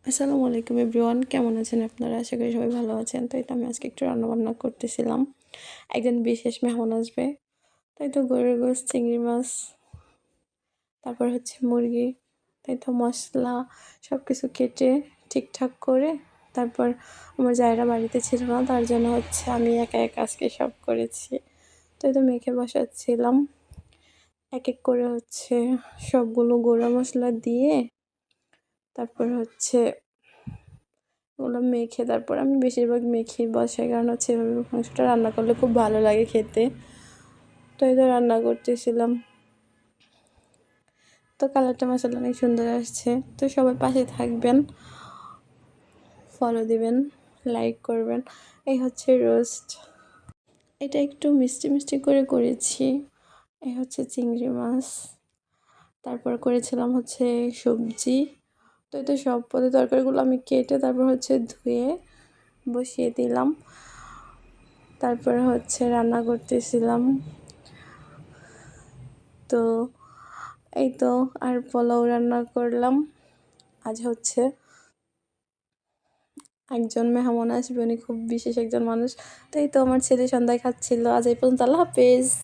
আসসালামু আলাইকুম এভরিওয়ান, কেমন আছেন আপনারা? আশা করি সবাই ভালো আছেন। তাই তো আমি আজকে একটু রান্নাবান্না করতেছিলাম। একজন বিশেষ মেহমান আসবে, তাই তো গরুর গোশত, চিংড়ি মাছ, তারপর হচ্ছে মুরগি, তাই তো মশলা সব কিছু কেটে ঠিকঠাক করে তারপর আমার জায়েরা বাড়িতে ছিল না, তার জন্য হচ্ছে আমি একা একা আজকে সব করেছি। তাই তো মেখে বসাচ্ছিলাম, এক এক করে হচ্ছে সবগুলো গুঁড়া মশলা দিয়ে তারপর হচ্ছে ওগুলো মেখে তারপর আমি বেশিরভাগ মেখেই বসাই, কারণ হচ্ছে এভাবে মাংসটা রান্না করলে খুব ভালো লাগে খেতে। তো এই তো রান্না করতেছিলাম, তো কালারটা মাসাল্লাহ অনেক সুন্দর আসছে। তো সবাই পাশে থাকবেন, ফলো দিবেন, লাইক করবেন। এই হচ্ছে রোস্ট, এটা একটু মিষ্টি মিষ্টি করে করেছি। এই হচ্ছে চিংড়ি মাছ, তারপর করেছিলাম হচ্ছে সবজি। তো এই তো সব পদের তরকারিগুলো আমি কেটে তারপর হচ্ছে ধুয়ে বসিয়ে দিলাম, তারপরে হচ্ছে রান্না করতেছিলাম। তো এই তো আর পোলাও রান্না করলাম। আজ হচ্ছে একজন মেহমান আসবে, উনি খুব বিশেষ একজন মানুষ। তো এই তো আমার ছেলে সন্ধ্যায় খাচ্ছিল। আজ এই পর্যন্ত, আল্লাহ হাফেজ।